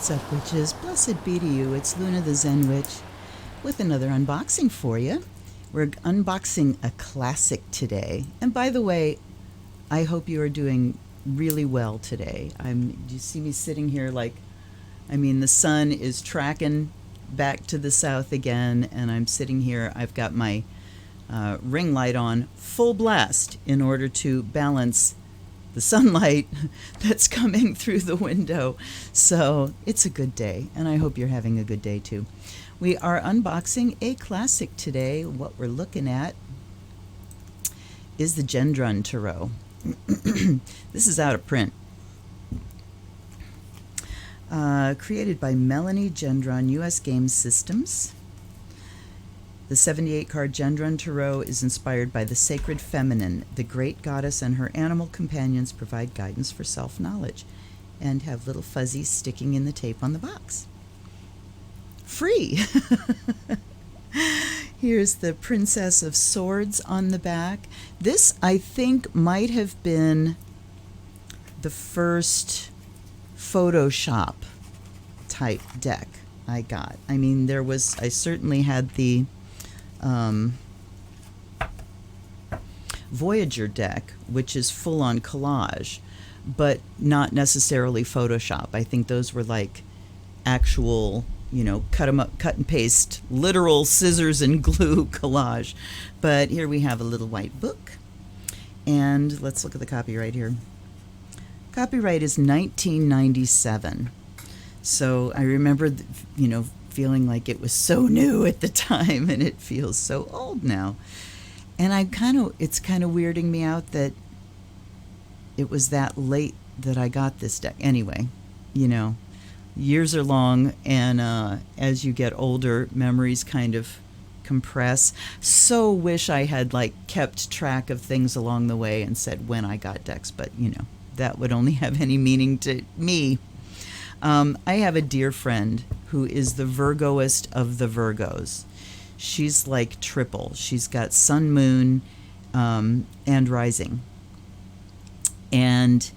What's up, witches? Blessed be to you. It's Luna the Zen Witch with another unboxing for you. We're unboxing a classic today. And by the way, I hope you are doing really well today. You see me sitting here the sun is tracking back to the south again, and I'm sitting here. I've got my ring light on full blast in order to balance the sunlight that's coming through the window. So it's a good day, and I hope you're having a good day too. We are unboxing a classic today. What we're looking at is the Gendron Tarot. This is out of print. Created by Melanie Gendron, U.S. Game Systems. The 78-card Gendron Tarot is inspired by the sacred feminine. The great goddess and her animal companions provide guidance for self-knowledge and have little fuzzies sticking in the tape on the box. Free! Here's the Princess of Swords on the back. This, I think, might have been the first Photoshop type deck I got. I certainly had the Voyager deck, which is full-on collage, but not necessarily Photoshop. I think those were like actual, cut and paste, literal scissors and glue collage. But here we have a little white book, and let's look at the copyright here. Copyright is 1997. So I remember, feeling like it was so new at the time, and it feels so old now. And it's kind of weirding me out that it was that late that I got this deck. Anyway, years are long, and as you get older, memories kind of compress. So wish I had kept track of things along the way and said when I got decks, but that would only have any meaning to me. I have a dear friend who is the Virgoist of the Virgos. She's like triple. She's got sun, moon, and rising. And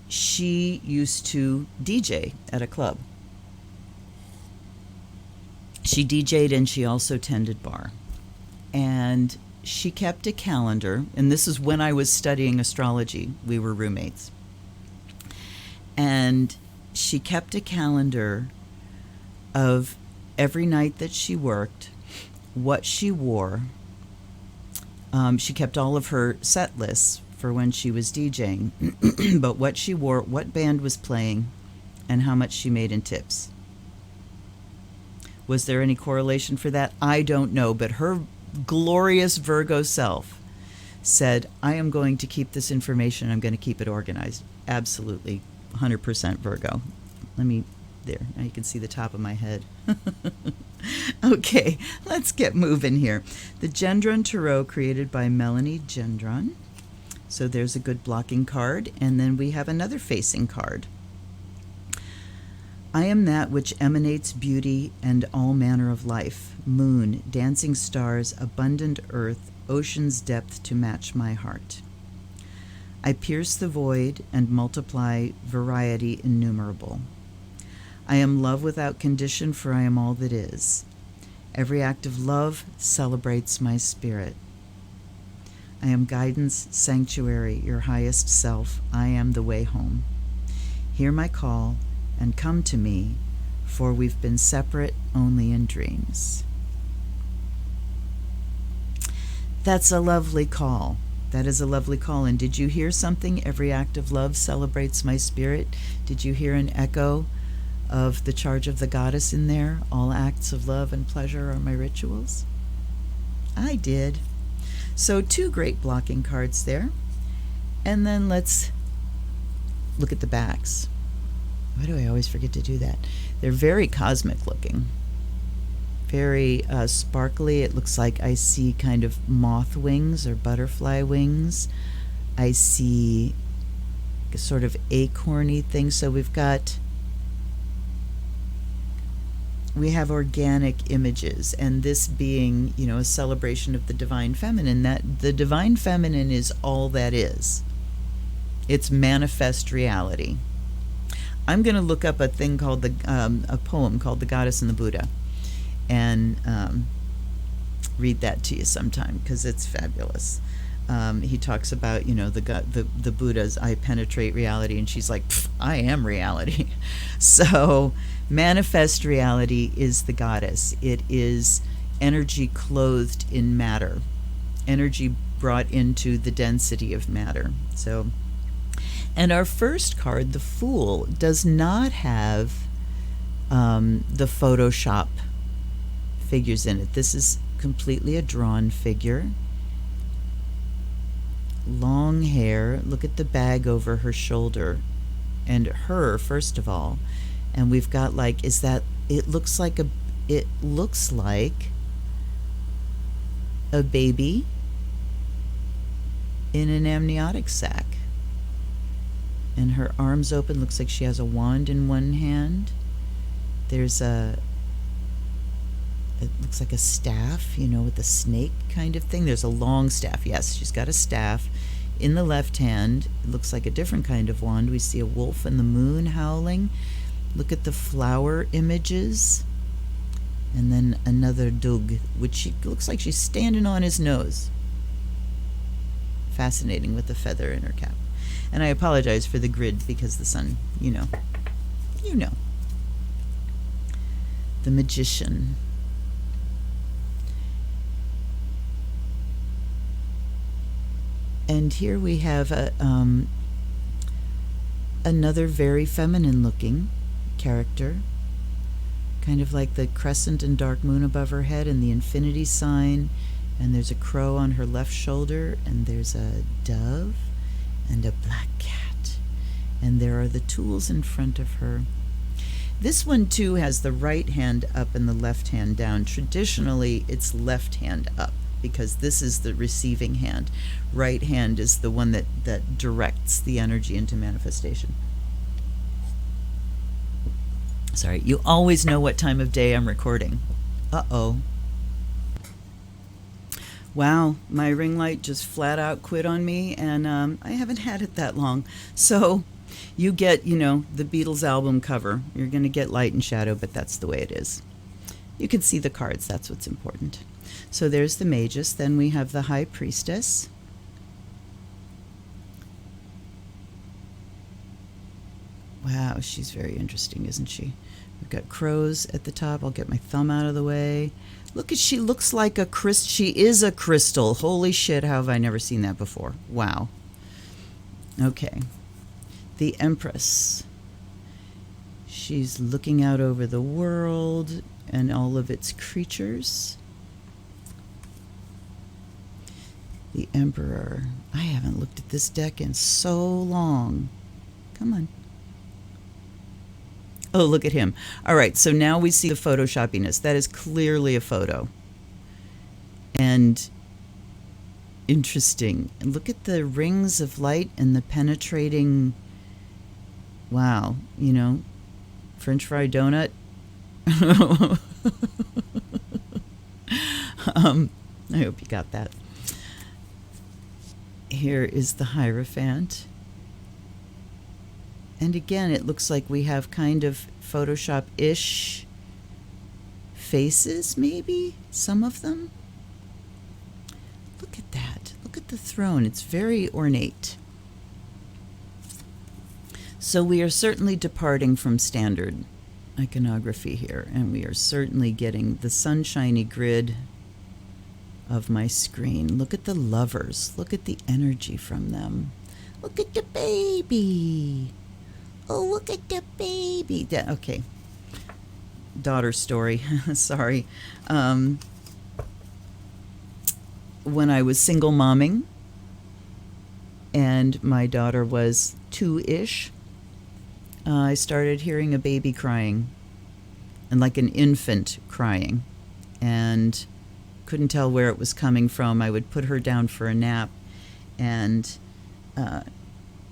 she used to DJ at a club. She DJ'd and she also tended bar. And she kept a calendar, and this is when I was studying astrology. We were roommates. And she kept a calendar of every night that she worked, what she wore. She kept all of her set lists for when she was DJing, but what she wore, what band was playing, and how much she made in tips. Was there any correlation for that? I don't know, but her glorious Virgo self said, I am going to keep this information. I'm going to keep it organized. Absolutely. 100% Virgo. There, now you can see the top of my head. Okay, let's get moving here. The Gendron Tarot, created by Melanie Gendron. So there's a good blocking card, and then we have another facing card. I am that which emanates beauty and all manner of life, moon, dancing stars, abundant earth, ocean's depth to match my heart. I pierce the void and multiply variety innumerable. I am love without condition, for I am all that is. Every act of love celebrates my spirit. I am guidance, sanctuary, your highest self. I am the way home. Hear my call and come to me, for we've been separate only in dreams. That's a lovely call. That is a lovely call. And did you hear something? Every act of love celebrates my spirit. Did you hear an echo of the charge of the goddess in there? All acts of love and pleasure are my rituals. I did. So 2 great blocking cards there. And then let's look at the backs. Why do I always forget to do that? They're very cosmic looking. Very sparkly. It looks like I see kind of moth wings or butterfly wings. I see a sort of acorny thing. So we have organic images, and this being, a celebration of the divine feminine, that the divine feminine is all that is. It's manifest reality. I'm going to look up a thing called a poem called The Goddess and the Buddha, and read that to you sometime, because it's fabulous. He talks about, the Buddha's I penetrate reality, and she's like, I am reality. So manifest reality is the goddess. It is energy clothed in matter, energy brought into the density of matter. So, and our first card, the Fool, does not have the Photoshop figures in it. This is completely a drawn figure. Long hair. Look at the bag over her shoulder, and her, first of all. And we've got like, it looks like a baby in an amniotic sac. And her arms open, looks like she has a wand in one hand. There's it looks like a staff, with a snake kind of thing. There's a long staff. Yes, she's got a staff in the left hand. It looks like a different kind of wand. We see a wolf and the moon howling. Look at the flower images. And then another dug, which looks like she's standing on his nose. Fascinating, with the feather in her cap. And I apologize for the grid, because the sun, The Magician. And here we have another very feminine looking character, kind of like the crescent and dark moon above her head and the infinity sign. And there's a crow on her left shoulder, and there's a dove and a black cat. And there are the tools in front of her. This one too has the right hand up and the left hand down. Traditionally, it's left hand up, because this is the receiving hand. Right hand is the one that directs the energy into manifestation. Sorry, you always know what time of day I'm recording. Uh-oh. Wow, my ring light just flat out quit on me, and I haven't had it that long. So you get, the Beatles album cover. You're going to get light and shadow, but that's the way it is. You can see the cards. That's what's important. So there's the Magus. Then we have the High Priestess. Wow, she's very interesting, isn't she? We've got crows at the top. I'll get my thumb out of the way. Look at, she looks like a crystal. She is a crystal. Holy shit, how have I never seen that before? Wow. Okay. The Empress. She's looking out over the world and all of its creatures. The Emperor. I haven't looked at this deck in so long. Come on. Oh, look at him. All right, so now we see the photoshoppiness. That is clearly a photo. And interesting. And look at the rings of light and the penetrating, wow, French fry donut. I hope you got that. Here is the Hierophant. And again, it looks like we have kind of Photoshop-ish faces, maybe? Some of them? Look at that. Look at the throne. It's very ornate. So we are certainly departing from standard iconography here, and we are certainly getting the sunshiny grid of my screen. Look at the lovers. Look at the energy from them. Look at the baby. Oh, look at the baby. Okay. Daughter story. Sorry. When I was single momming and my daughter was 2-ish, I started hearing a baby crying, and like an infant crying, and couldn't tell where it was coming from. I would put her down for a nap, and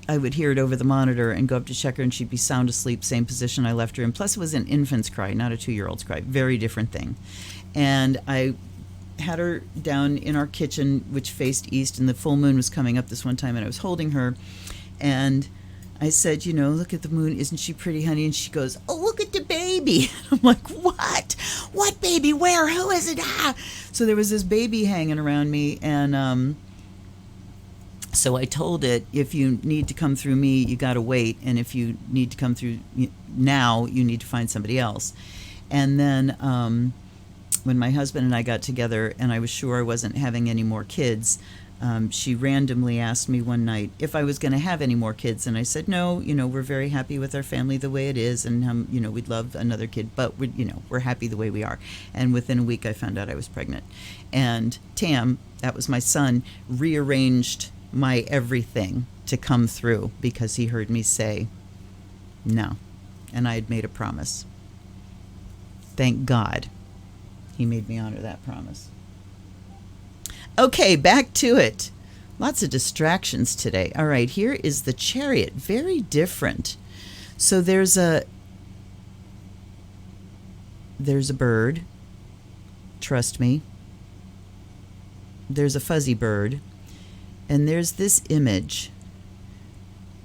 I would hear it over the monitor and go up to check her, and she'd be sound asleep, same position I left her in. Plus, it was an infant's cry, not a 2-year-old's cry. Very different thing. And I had her down in our kitchen, which faced east, and the full moon was coming up this one time, and I was holding her, and I said, look at the moon. Isn't she pretty, honey? And she goes, oh, look at the baby. I'm like, what? What baby? Where? Who is it? Ah. So there was this baby hanging around me. And so I told it, if you need to come through me, you got to wait. And if you need to come through now, you need to find somebody else. And then when my husband and I got together and I was sure I wasn't having any more kids, she randomly asked me one night if I was going to have any more kids. And I said, no, we're very happy with our family the way it is. And, we'd love another kid, but we're happy the way we are. And within a week, I found out I was pregnant. And Tam, that was my son, rearranged my everything to come through because he heard me say no. And I had made a promise. Thank God he made me honor that promise. Okay, back to it. Lots of distractions today. All right, here is the Chariot. Very different. So there's a bird. Trust me. There's a fuzzy bird. And there's this image.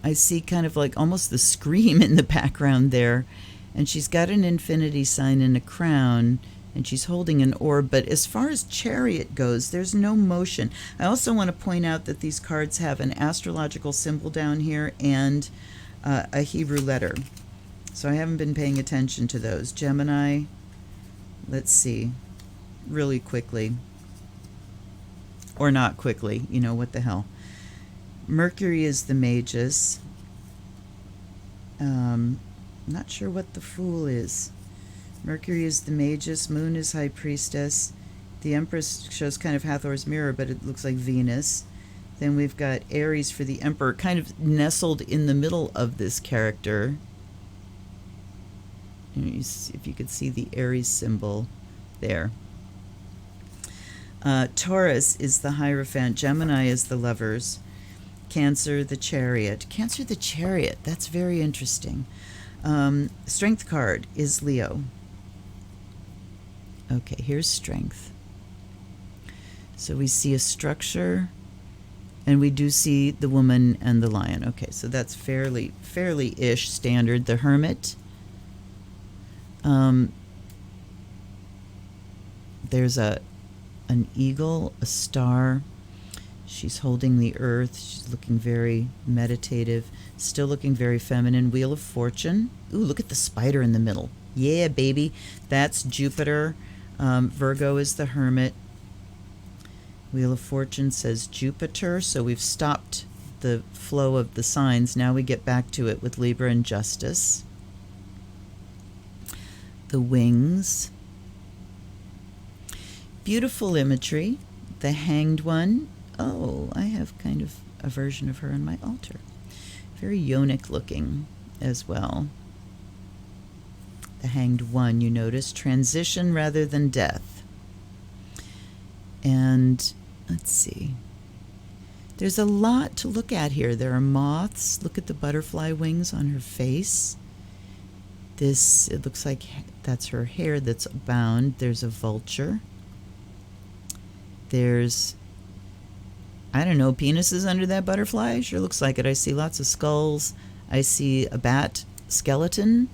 I see kind of like almost the scream in the background there. And she's got an infinity sign and a crown. And she's holding an orb, but as far as Chariot goes, there's no motion. I also want to point out that these cards have an astrological symbol down here and a Hebrew letter. So I haven't been paying attention to those. Gemini, let's see, really quickly. Or not quickly, what the hell. Mercury is the Magus. Not sure what the Fool is. Mercury is the Magus, Moon is High Priestess. The Empress shows kind of Hathor's mirror, but it looks like Venus. Then we've got Aries for the Emperor, kind of nestled in the middle of this character. If you could see the Aries symbol there. Taurus is the Hierophant. Gemini is the Lovers. Cancer, the Chariot. Cancer, the Chariot. That's very interesting. Strength card is Leo. Okay, here's Strength. So we see a structure, and we do see the woman and the lion. Okay, so that's fairly-ish standard. The Hermit. There's an eagle, a star. She's holding the earth. She's looking very meditative. Still looking very feminine. Wheel of Fortune. Ooh, look at the spider in the middle. Yeah, baby. That's Jupiter. Virgo is the Hermit. Wheel of Fortune says Jupiter. So we've stopped the flow of the signs. Now we get back to it with Libra and Justice. The Wings. Beautiful imagery. The Hanged One. Oh, I have kind of a version of her on my altar. Very yonic looking as well. The Hanged One, you notice. Transition rather than death. And let's see. There's a lot to look at here. There are moths. Look at the butterfly wings on her face. It looks like that's her hair that's bound. There's a vulture. There's, I don't know, penises under that butterfly. Sure looks like it. I see lots of skulls. I see a bat skeleton.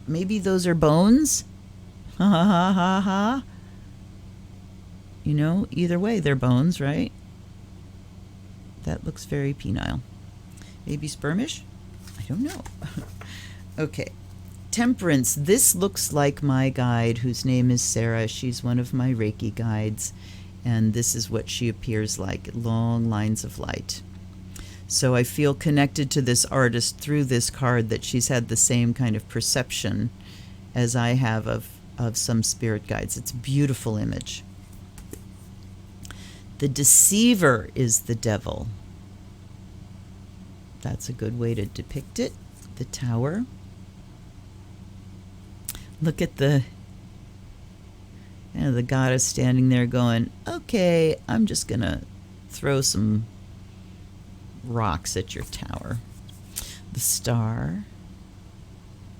Maybe those are bones. Ha ha ha ha ha. Either way, they're bones, right? That looks very penile. Maybe spermish? I don't know. Okay. Temperance. This looks like my guide, whose name is Sarah. She's one of my Reiki guides. And this is what she appears like. Long lines of light. So I feel connected to this artist through this card, that she's had the same kind of perception as I have of some spirit guides. It's a beautiful image. The Deceiver is the Devil. That's a good way to depict it. The Tower. Look at the goddess standing there going, okay, I'm just going to throw some rocks at your tower. The Star.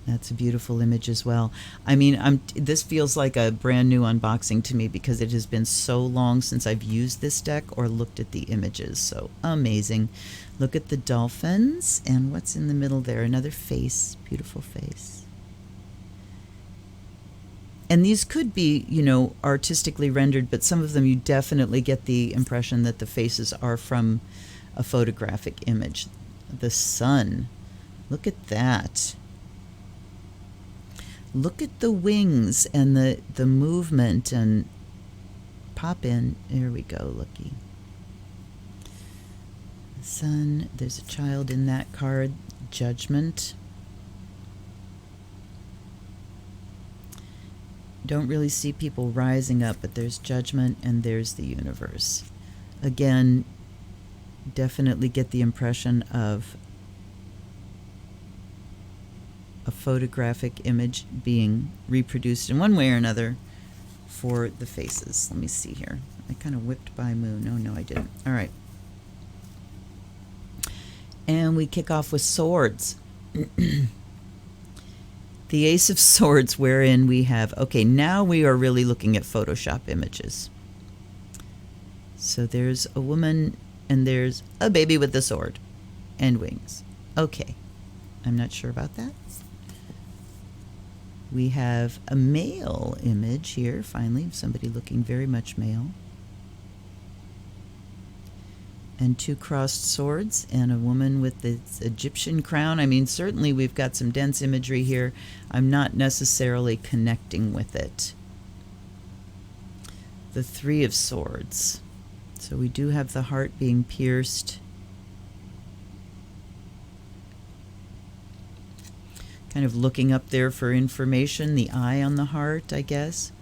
That's a beautiful image as well. I mean, this feels like a brand new unboxing to me because it has been so long since I've used this deck or looked at the images. So amazing. Look at the dolphins and what's in the middle there. Another face, beautiful face. And these could be, you know, artistically rendered, but some of them you definitely get the impression that the faces are from a photographic image. The sun. Look at that. Look at the wings and the movement and pop in. There we go, looky. The sun, there's a child in that card. Judgment. Don't really see people rising up, but there's judgment and there's the universe. Again, definitely get the impression of a photographic image being reproduced in one way or another for the faces. Let me see here. I kind of whipped by Moon. Oh, no, I didn't. All right. And we kick off with swords. The Ace of Swords, wherein we have, okay, now we are really looking at Photoshop images. So there's a woman and there's a baby with a sword and wings. Okay, I'm not sure about that. We have a male image here, finally, of somebody looking very much male. And two crossed swords and a woman with this Egyptian crown. I mean, certainly we've got some dense imagery here. I'm not necessarily connecting with it. The Three of Swords. So we do have the heart being pierced. Kind of looking up there for information, the eye on the heart, I guess.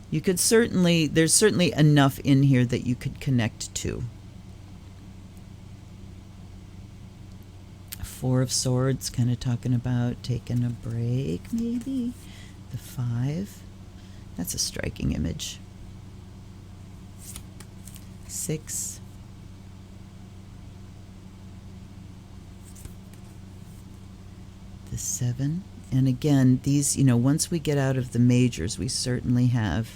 You could certainly, there's certainly enough in here that you could connect to. Four of Swords, kind of talking about taking a break, maybe. The Five, that's a striking image. Six. The Seven. And again, these, you know, once we get out of the majors, we certainly have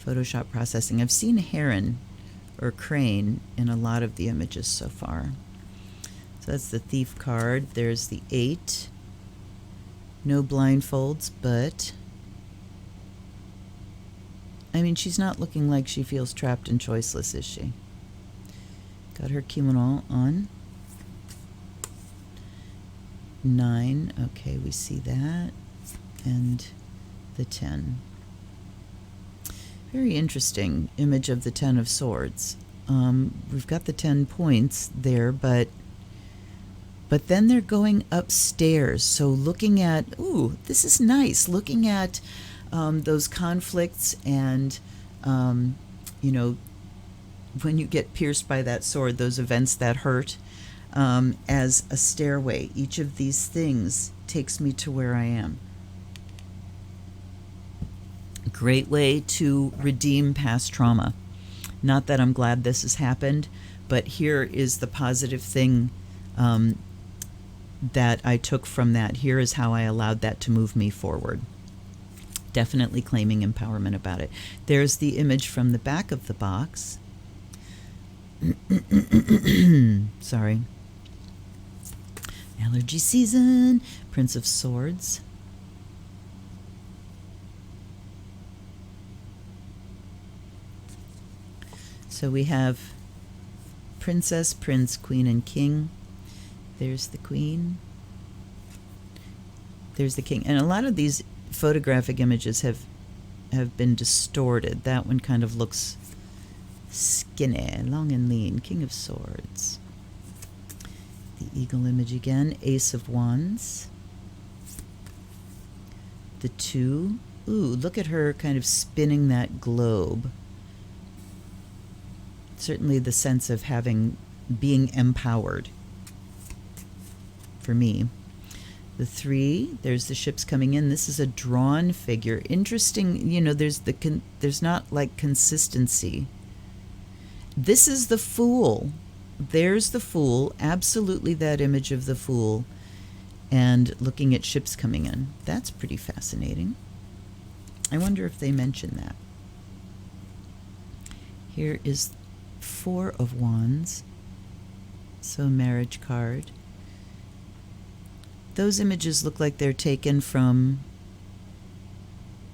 Photoshop processing. I've seen heron or crane in a lot of the images so far. So that's the Thief card. There's the 8. No blindfolds, but I mean, she's not looking like she feels trapped and choiceless, is she? Got her kimono on. 9. Okay, we see that. And the 10. Very interesting image of the 10 of Swords. We've got the 10 points there, but then they're going upstairs. So looking at, ooh, this is nice. Looking at those conflicts and, you know, when you get pierced by that sword, those events that hurt, as a stairway. Each of these things takes me to where I am. Great way to redeem past trauma. Not that I'm glad this has happened, but here is the positive thing that I took from that. Here is how I allowed that to move me forward. Definitely claiming empowerment about it. There's the image from the back of the box. Sorry. Allergy season. Prince of Swords. So we have Princess, Prince, Queen, and King. There's the Queen. There's the King. And a lot of these photographic images have been distorted. That one kind of looks skinny, long and lean. King of Swords. The Eagle image again. Ace of Wands. The 2. Ooh, look at her kind of spinning that globe. Certainly the sense of being empowered for me. The 3, there's the ships coming in. This is a drawn figure. Interesting, you know, there's not like consistency. This is the Fool. There's the Fool. Absolutely that image of the Fool. and looking at ships coming in. That's pretty fascinating. I wonder if they mention that. Here is Four of Wands, so marriage card. Those images look like they're taken from,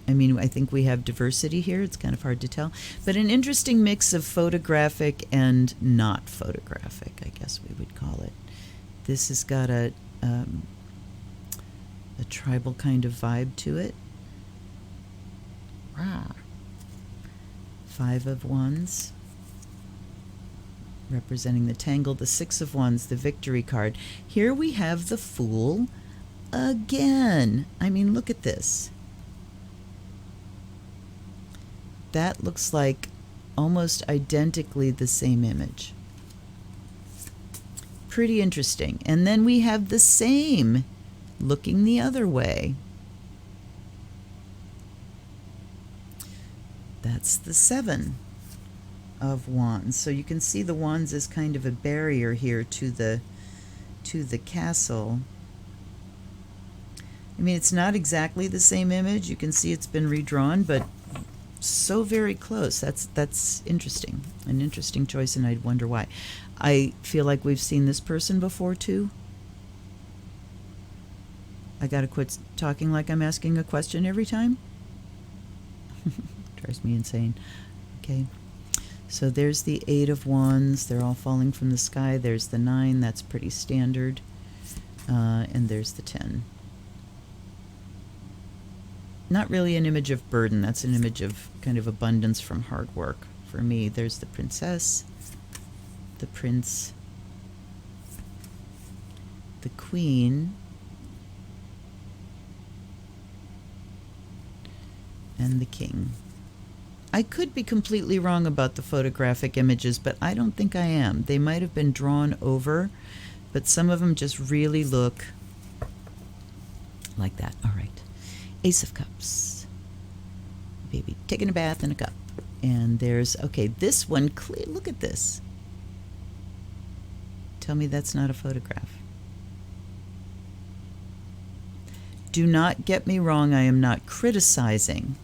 I mean, I think we have diversity here. It's kind of hard to tell, but an interesting mix of photographic and not photographic, I guess we would call it. This has got a tribal kind of vibe to it. Rah. Five of Wands, representing the Tangle. The Six of Wands, the Victory card. Here we have the Fool again. I mean, look at this. That looks like almost identically the same image. Pretty interesting. And then we have the same looking the other way. That's the Seven of Wands. So you can see the Wands as kind of a barrier here to the castle. I mean, it's not exactly the same image. You can see it's been redrawn, but so very close. That's interesting. An interesting choice, and I'd wonder why. I feel like we've seen this person before too. I gotta quit talking like I'm asking a question every time. Drives me insane. Okay, so there's the Eight of Wands. They're all falling from the sky. There's the Nine. That's pretty standard. And there's the 10. Not really an image of burden. That's an image of kind of abundance from hard work for me. There's the Princess, the Prince, the Queen, and the King. I could be completely wrong about the photographic images, but I don't think I am. They might have been drawn over, but some of them just really look like that. All right. Ace of Cups. Baby taking a bath in a cup. And there's, okay, this one, clear. Look at this. Tell me that's not a photograph. Do not get me wrong. I am not criticizing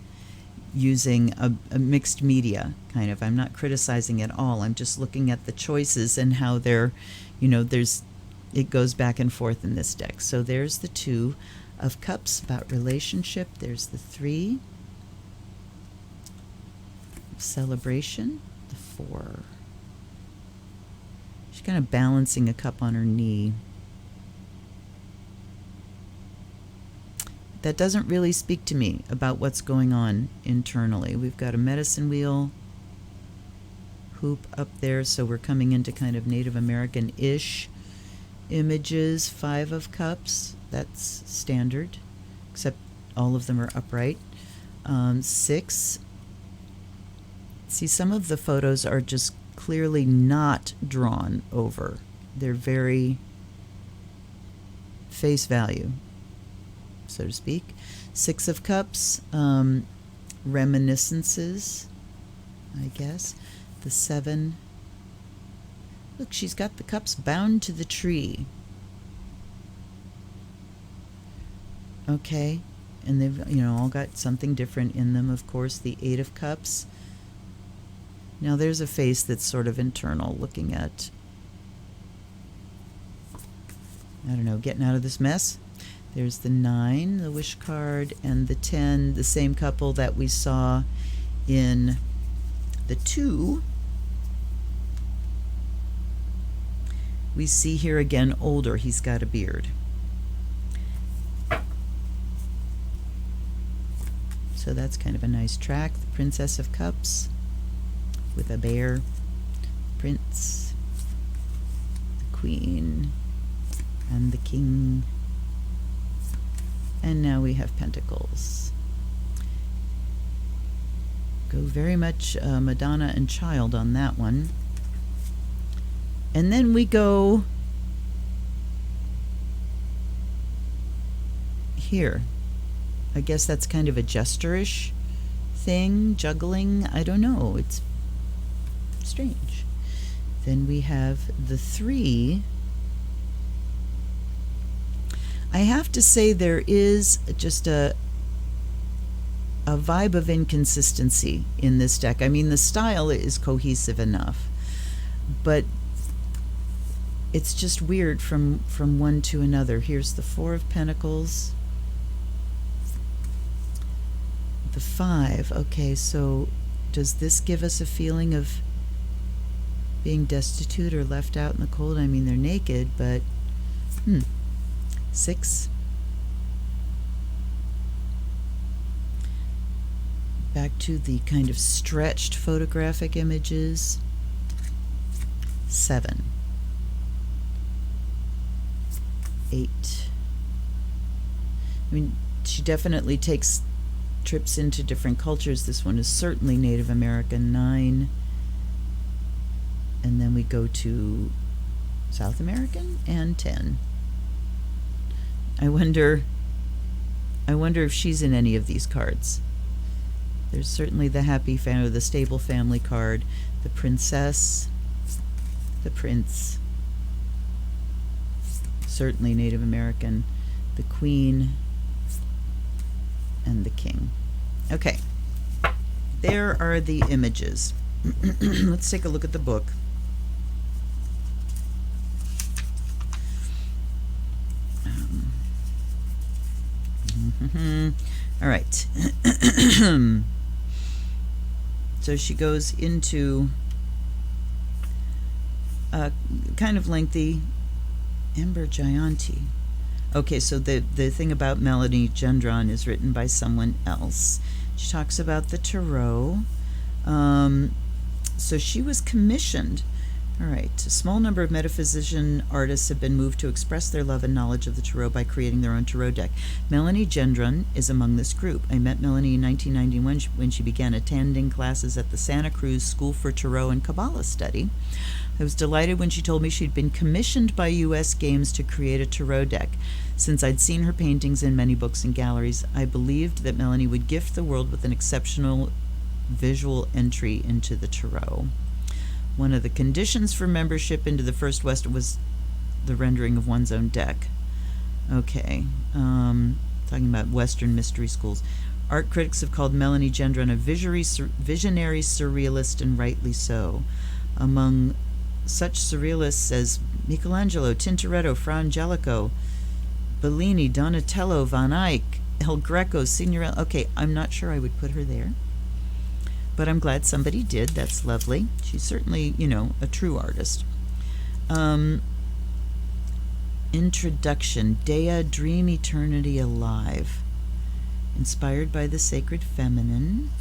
using a mixed media, kind of. I'm not criticizing at all. I'm just looking at the choices and how they're, you know, it goes back and forth in this deck. So there's the Two of Cups about relationship. There's the Three of Celebration, the Four. She's kind of balancing a cup on her knee. That doesn't really speak to me about what's going on internally. We've got a medicine wheel hoop up there, so we're coming into kind of Native American-ish images. Five of Cups, that's standard, except all of them are upright. Six. See, some of the photos are just clearly not drawn over. They're very face value, so to speak. Six of Cups, reminiscences, I guess. The Seven. Look, she's got the cups bound to the tree. Okay, and they've, you know, all got something different in them, of course. The Eight of Cups. Now there's a face that's sort of internal, looking at, I don't know, getting out of this mess. There's the Nine, the Wish card, and the 10, the same couple that we saw in the Two. We see here again, older. He's got a beard. So that's kind of a nice track. The Princess of Cups with a bear. Prince, the Queen, and the King. And now we have Pentacles. Go very much Madonna and Child on that one. And then we go here. I guess that's kind of a gesture-ish thing, juggling. I don't know. It's strange. Then we have the Three. I have to say there is just a vibe of inconsistency in this deck. I mean, the style is cohesive enough, but it's just weird from one to another. Here's the Four of Pentacles, the Five. Okay, so does this give us a feeling of being destitute or left out in the cold? I mean, they're naked, but Six. Back to the kind of stretched photographic images. 7. 8. I mean, she definitely takes trips into different cultures. This one is certainly Native American. 9. And then we go to South American, and 10. I wonder if she's in any of these cards. There's certainly the happy family, the stable family card, the princess, the prince, certainly Native American, the queen, and the king. Okay, there are the images. Let's take a look at the book. All right. So she goes into a kind of lengthy Ember Gianti. Okay, so the thing about Melanie Gendron is written by someone else. She talks about the tarot. So she was commissioned. All right. A small number of metaphysician artists have been moved to express their love and knowledge of the tarot by creating their own tarot deck. Melanie Gendron is among this group. I met Melanie in 1991 when she began attending classes at the Santa Cruz School for Tarot and Kabbalah Study. I was delighted when she told me she'd been commissioned by U.S. Games to create a tarot deck. Since I'd seen her paintings in many books and galleries, I believed that Melanie would gift the world with an exceptional visual entry into the tarot. One of the conditions for membership into the First West was the rendering of one's own deck. Okay, talking about Western mystery schools. Art critics have called Melanie Gendron a visionary surrealist, and rightly so. Among such surrealists as Michelangelo, Tintoretto, Fra Angelico, Bellini, Donatello, Van Eyck, El Greco, Signorelli. Okay, I'm not sure I would put her there, but I'm glad somebody did. That's lovely. She's certainly, a true artist. Introduction. Dea, Dream Eternity Alive. Inspired by the Sacred Feminine.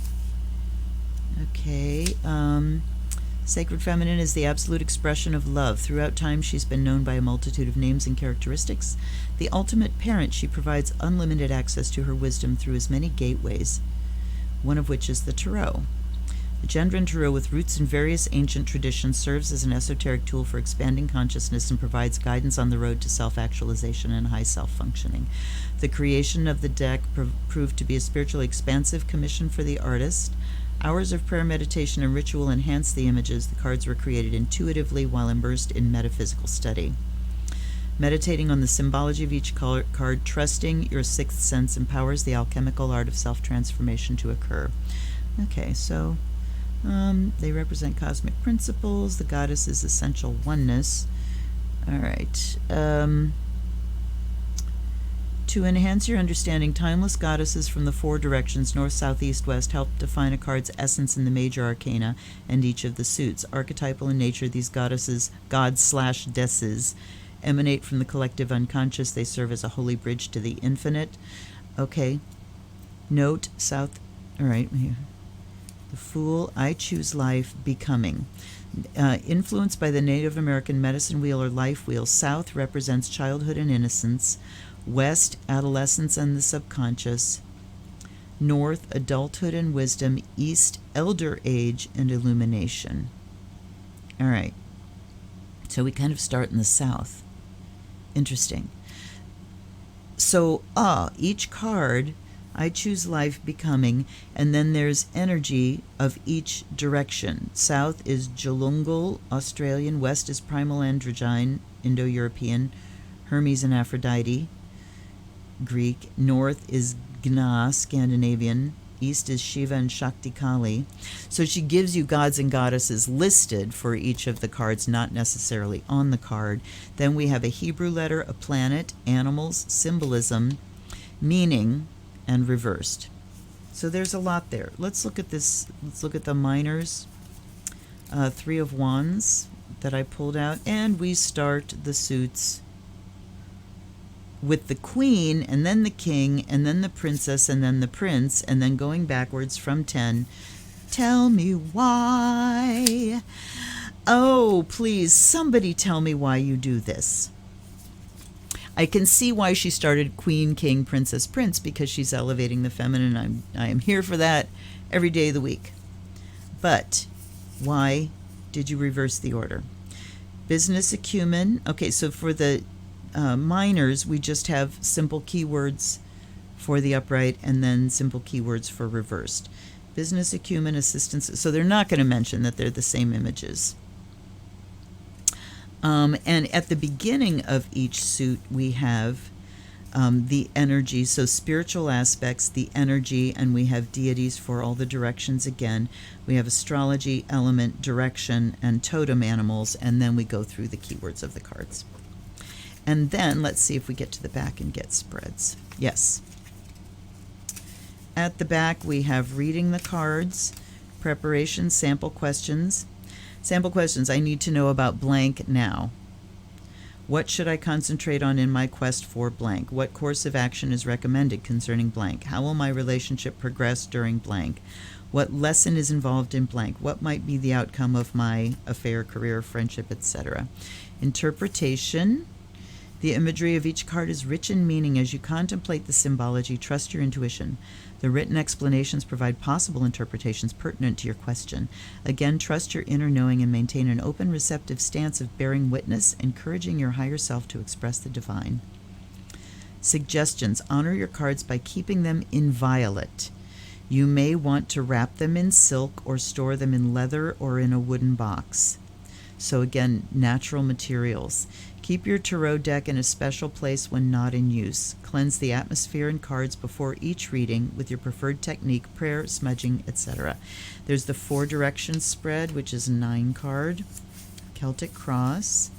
Okay. Sacred Feminine is the absolute expression of love. Throughout time, she's been known by a multitude of names and characteristics. The ultimate parent, she provides unlimited access to her wisdom through as many gateways, one of which is the tarot. The Gendron Tarot, with roots in various ancient traditions, serves as an esoteric tool for expanding consciousness and provides guidance on the road to self-actualization and high self-functioning. The creation of the deck proved to be a spiritually expansive commission for the artist. Hours of prayer, meditation, and ritual enhanced the images. The cards were created intuitively while immersed in metaphysical study. Meditating on the symbology of each card, trusting your sixth sense, empowers the alchemical art of self-transformation to occur. Okay, so they represent cosmic principles. The goddess is essential oneness. All right. To enhance your understanding, timeless goddesses from the four directions, north, south, east, west, help define a card's essence in the major arcana and each of the suits. Archetypal in nature, these goddesses, gods/desses, emanate from the collective unconscious. They serve as a holy bridge to the infinite. Okay. Note, south, all right, here. The Fool, I Choose Life, Becoming. Influenced by the Native American medicine wheel or life wheel, south represents childhood and innocence. West, adolescence and the subconscious. North, adulthood and wisdom. East, elder age and illumination. All right. So we kind of start in the south. Interesting. So, each card, I choose life, becoming, and then there's energy of each direction. South is Jalungal, Australian. West is primal androgyne, Indo-European, Hermes and Aphrodite. Greek. North is Gna, Scandinavian. East is Shiva and Shakti Kali. So she gives you gods and goddesses listed for each of the cards, not necessarily on the card. Then we have a Hebrew letter, a planet, animals, symbolism, meaning, and reversed. So there's a lot there. Let's look at this. Let's look at the minors. Three of Wands that I pulled out. And we start the suits with the Queen, and then the King, and then the Princess, and then the Prince, and then going backwards from 10. Tell me why. Oh, please, somebody tell me why you do this. I can see why she started Queen, King, Princess, Prince, because she's elevating the feminine. I am here for that every day of the week. But why did you reverse the order? Business acumen. Okay, so for the minors, we just have simple keywords for the upright and then simple keywords for reversed. Business acumen, assistance. So they're not going to mention that they're the same images. And at the beginning of each suit, we have the energy, so spiritual aspects, the energy, and we have deities for all the directions again. We have astrology, element, direction, and totem animals, and then we go through the keywords of the cards. And then let's see if we get to the back and get spreads. Yes. At the back, we have reading the cards, preparation, sample questions. Sample questions. I need to know about blank now. What should I concentrate on in my quest for blank? What course of action is recommended concerning blank? How will my relationship progress during blank? What lesson is involved in blank? What might be the outcome of my affair, career, friendship, etc.? Interpretation. The imagery of each card is rich in meaning. As you contemplate the symbology, trust your intuition. The written explanations provide possible interpretations pertinent to your question. Again, trust your inner knowing and maintain an open, receptive stance of bearing witness, encouraging your higher self to express the divine. Suggestions. Honor your cards by keeping them inviolate. You may want to wrap them in silk or store them in leather or in a wooden box. So again, natural materials. Keep your tarot deck in a special place when not in use. Cleanse the atmosphere and cards before each reading with your preferred technique, prayer, smudging, etc. There's the 4 directions spread, which is a 9 card, Celtic cross.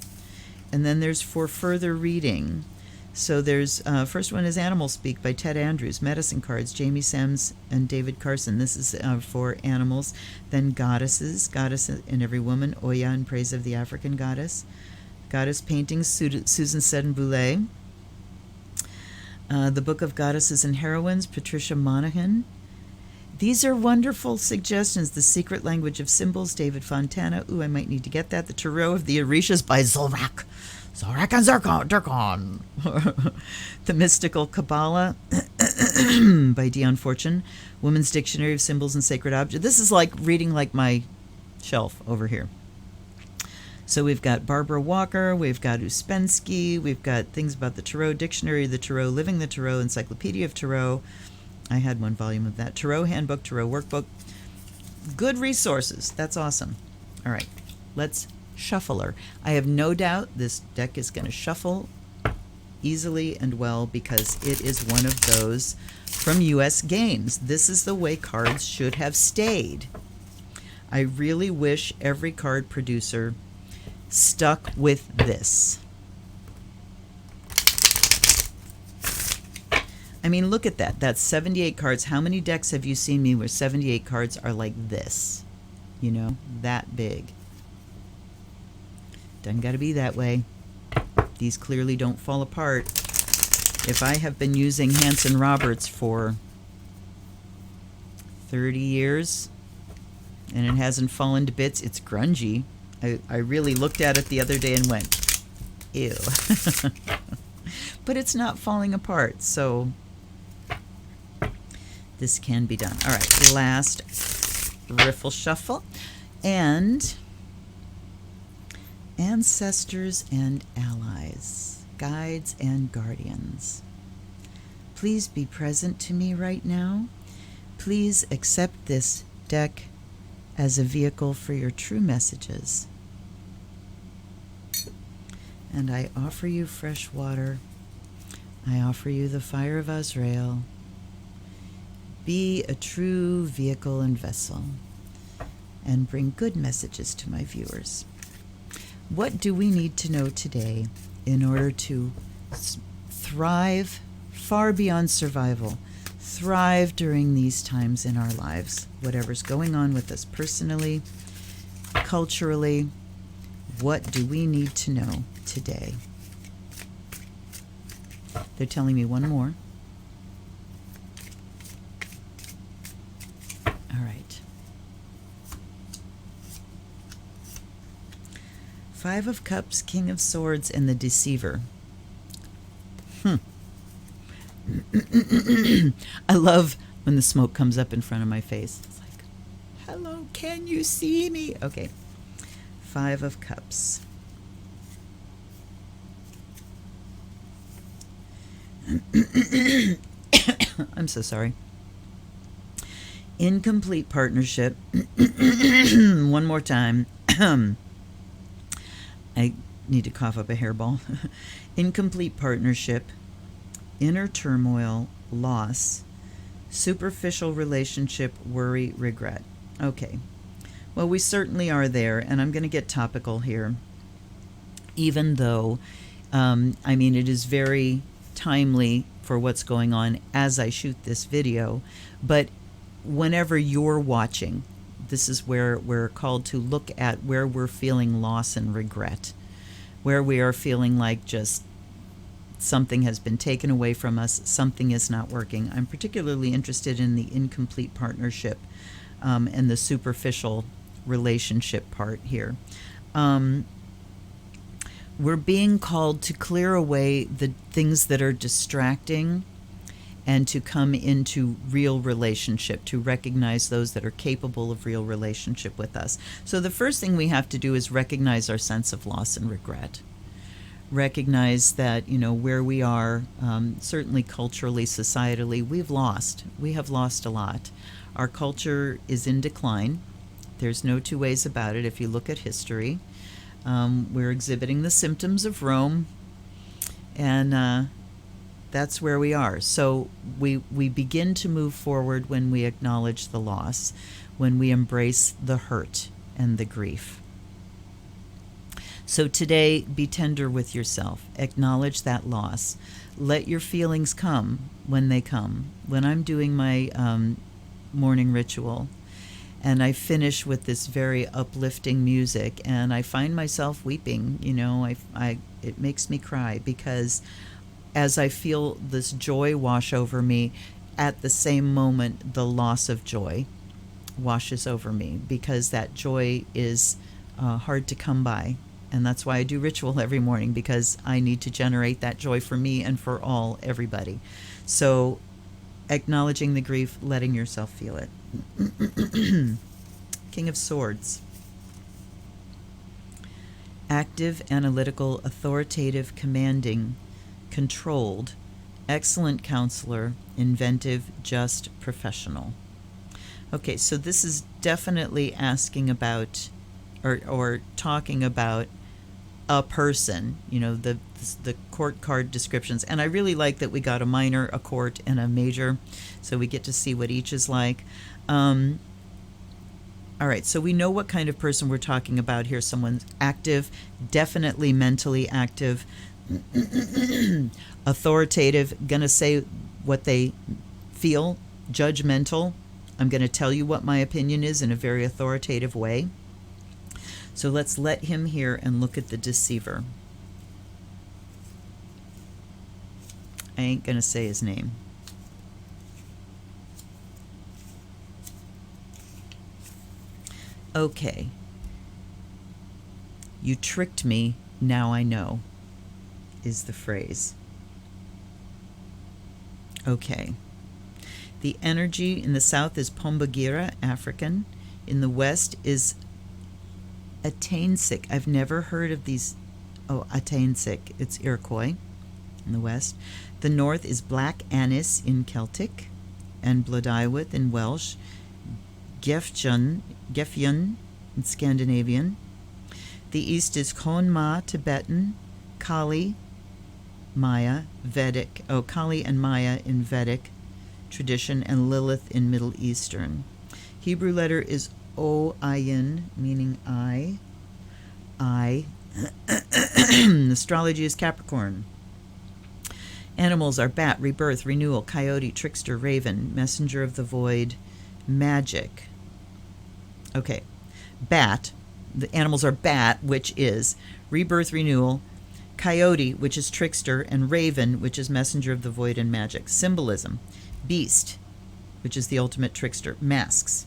And then there's for further reading. So there's, first one is Animal Speak by Ted Andrews, medicine cards, Jamie Sams and David Carson. This is for animals. Then goddesses, goddess in every woman, Oya in praise of the African goddess. Goddess paintings, Susan Seddon Boulay. The Book of Goddesses and Heroines, Patricia Monaghan. These are wonderful suggestions. The Secret Language of Symbols, David Fontana. Ooh, I might need to get that. The Tarot of the Orishas by Zorak and Zircon. The Mystical Kabbalah by Dion Fortune. Women's Dictionary of Symbols and Sacred Objects. This is like reading like my shelf over here. So we've got Barbara Walker, we've got Uspensky, we've got things about the Tarot, Dictionary of the Tarot, Living the Tarot, Encyclopedia of Tarot. I had 1 volume of that. Tarot Handbook, Tarot Workbook. Good resources. That's awesome. All right, let's shuffle her. I have no doubt this deck is going to shuffle easily and well because it is one of those from U.S. Games. This is the way cards should have stayed. I really wish every card producer stuck with this. I mean, look at that. That's 78 cards. How many decks have you seen me where 78 cards are like this? You know, that big. Doesn't got to be that way. These clearly don't fall apart. If I have been using Hanson Roberts for 30 years and it hasn't fallen to bits, it's grungy. I really looked at it the other day and went, ew. But it's not falling apart, so this can be done. All right, last riffle shuffle. And ancestors and allies, guides and guardians. Please be present to me right now. Please accept this deck as a vehicle for your true messages. And I offer you fresh water I offer you the fire of Azrael. Be a true vehicle and vessel, and bring good messages to my viewers. What do we need to know today in order to thrive far beyond survival? Thrive during these times in our lives, whatever's going on with us personally, culturally. What do we need to know today? They're telling me one more. All right. 5 of Cups, King of Swords, and the Deceiver. I love when the smoke comes up in front of my face. It's like, hello, can you see me? Okay. 5 of Cups. I'm so sorry. Incomplete partnership. One more time. I need to cough up a hairball. Incomplete partnership, inner turmoil, loss, superficial relationship, worry, regret. Okay. Well, we certainly are there, and I'm going to get topical here, even though, I mean, it is very timely for what's going on as I shoot this video, but whenever you're watching, this is where we're called to look at where we're feeling loss and regret, where we are feeling like just something has been taken away from us, something is not working. I'm particularly interested in the incomplete partnership and the superficial relationship part here. We're being called to clear away the things that are distracting and to come into real relationship, to recognize those that are capable of real relationship with us. So the first thing we have to do is recognize our sense of loss and regret. Recognize that, you know, where we are, certainly culturally, societally, we have lost a lot. Our culture is in decline. There's no two ways about it if you look at history. We're exhibiting the symptoms of Rome, and that's where we are. So we begin to move forward when we acknowledge the loss, when we embrace the hurt and the grief. So today, be tender with yourself. Acknowledge that loss. Let your feelings come when they come. When I'm doing my morning ritual, and I finish with this very uplifting music, and I find myself weeping, you know, it makes me cry, because as I feel this joy wash over me, at the same moment, the loss of joy washes over me, because that joy is hard to come by. And that's why I do ritual every morning, because I need to generate that joy for me and for everybody. So acknowledging the grief, letting yourself feel it. King of Swords. Active, analytical, authoritative, commanding, controlled, excellent counselor, inventive, just, professional. Okay, so this is definitely asking about or talking about a person, you know, the court card descriptions. And I really like that we got a minor, a court, and a major, so we get to see what each is like. All right, so we know what kind of person we're talking about here. Someone's active, definitely mentally active, authoritative, gonna say what they feel, judgmental. I'm gonna tell you what my opinion is in a very authoritative way. So let's let him hear and look at the deceiver. I ain't gonna say his name. Okay. You tricked me, now I know, is the phrase. Okay. The energy in the south is Pombagira, African. In the west is Atainsik. I've never heard of these. Oh, Atainsik. It's Iroquois in the west. The north is Black Annis in Celtic, and Blodaiwith in Welsh. Gefjun in Scandinavian. The east is Khon Ma, Tibetan. Kali Maya, Vedic, Kali and Maya in Vedic tradition, and Lilith in Middle Eastern. Hebrew letter is O Ayin, meaning I. Astrology is Capricorn. Animals are bat, rebirth, renewal, coyote, trickster, raven, messenger of the void, magic. Okay, bat. The animals are bat, which is rebirth, renewal, coyote, which is trickster, and raven, which is messenger of the void and magic. Symbolism: beast, which is the ultimate trickster. Masks: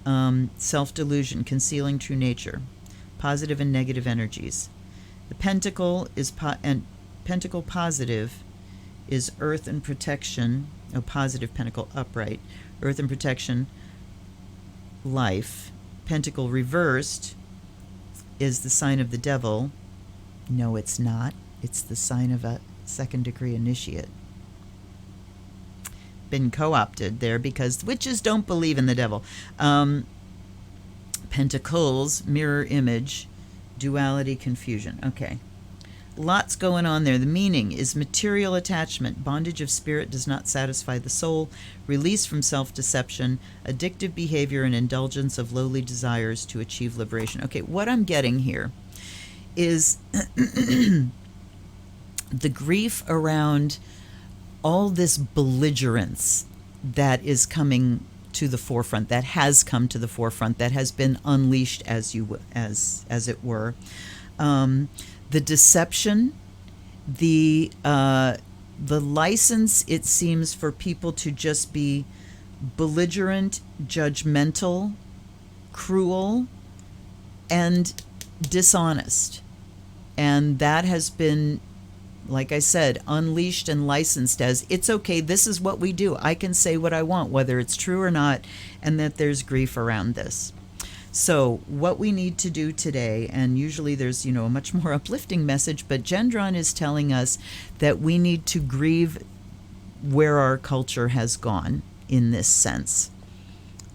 self-delusion, concealing true nature, positive and negative energies. The pentacle is pentacle positive is earth and protection. Positive pentacle upright, earth and protection, life. Pentacle reversed is the sign of the devil. No, it's not. It's the sign of a second-degree initiate. Been co-opted there because witches don't believe in the devil. Pentacles, mirror image, duality, confusion. Okay. Lots going on there. The meaning is material attachment. Bondage of spirit does not satisfy the soul. Release from self-deception. Addictive behavior and indulgence of lowly desires to achieve liberation. Okay, what I'm getting here is the grief around all this belligerence that is coming to the forefront, that has come to the forefront, that has been unleashed, as it were. The deception, the license, it seems, for people to just be belligerent, judgmental, cruel, and dishonest. And that has been, like I said, unleashed and licensed as, it's okay, this is what we do. I can say what I want, whether it's true or not, and that there's grief around this. So what we need to do today, and usually there's, a much more uplifting message, but Gendron is telling us that we need to grieve where our culture has gone in this sense.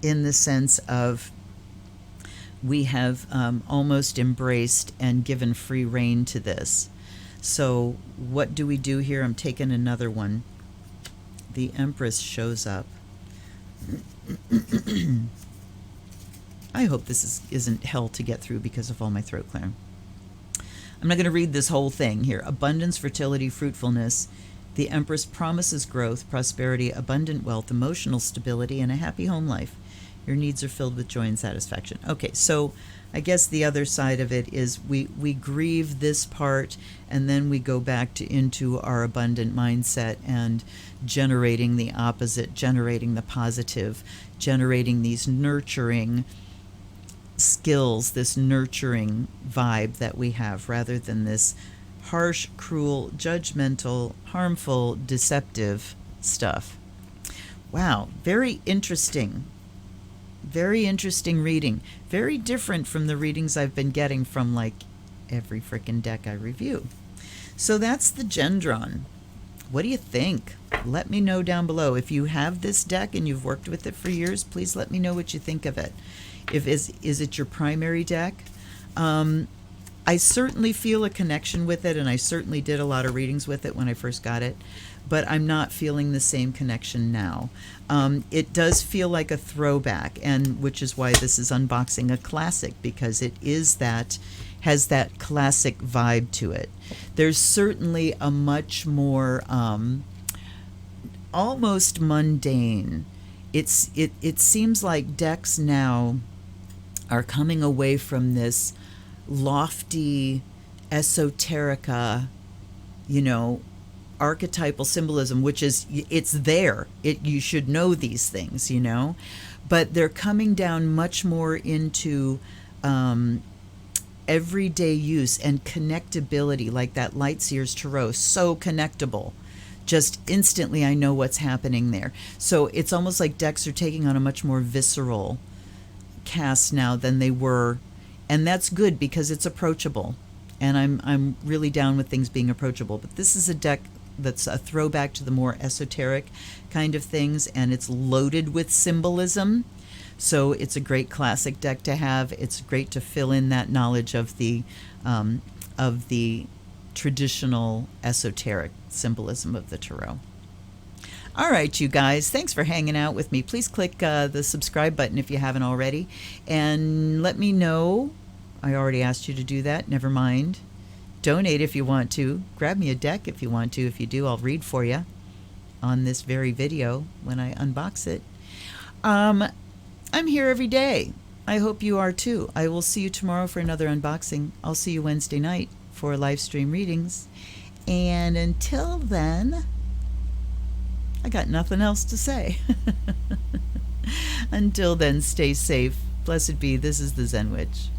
In the sense of we have almost embraced and given free rein to this. So what do we do here? I'm taking another one. The Empress shows up. I hope this isn't hell to get through because of all my throat clearing. I'm not going to read this whole thing here. Abundance, fertility, fruitfulness. The Empress promises growth, prosperity, abundant wealth, emotional stability, and a happy home life. Your needs are filled with joy and satisfaction. Okay, so I guess the other side of it is we grieve this part, and then we go back into our abundant mindset and generating the opposite, generating the positive, generating these nurturing skills, this nurturing vibe that we have, rather than this harsh, cruel, judgmental, harmful, deceptive stuff. Wow, very interesting. Very interesting reading. Very different from the readings I've been getting from like every freaking deck I review. So that's the Gendron. What do you think? Let me know down below. If you have this deck and you've worked with it for years, please let me know what you think of it. Is it your primary deck? I certainly feel a connection with it, and I certainly did a lot of readings with it when I first got it, but I'm not feeling the same connection now. It does feel like a throwback, and which is why this is unboxing a classic, because it has that classic vibe to it. There's certainly a much more almost mundane. It seems like decks now are coming away from this lofty, esoterica, archetypal symbolism, which is, it's there. You should know these things, but they're coming down much more into everyday use and connectability, like that Lightseer's Tarot, so connectable. Just instantly I know what's happening there. So it's almost like decks are taking on a much more visceral cast now than they were, and that's good because it's approachable, and I'm really down with things being approachable. But this is a deck that's a throwback to the more esoteric kind of things, and it's loaded with symbolism. So it's a great classic deck to have. It's great to fill in that knowledge of the traditional esoteric symbolism of the tarot. All right, you guys, thanks for hanging out with me. Please click the subscribe button if you haven't already, and let me know. I already asked you to do that. Never mind. Donate if you want to. Grab me a deck if you want to. If you do, I'll read for you on this very video when I unbox it. I'm here every day. I hope you are too. I will see you tomorrow for another unboxing. I'll see you Wednesday night for live stream readings. And until then, I got nothing else to say. Until then, stay safe. Blessed be. This is the Zen Witch.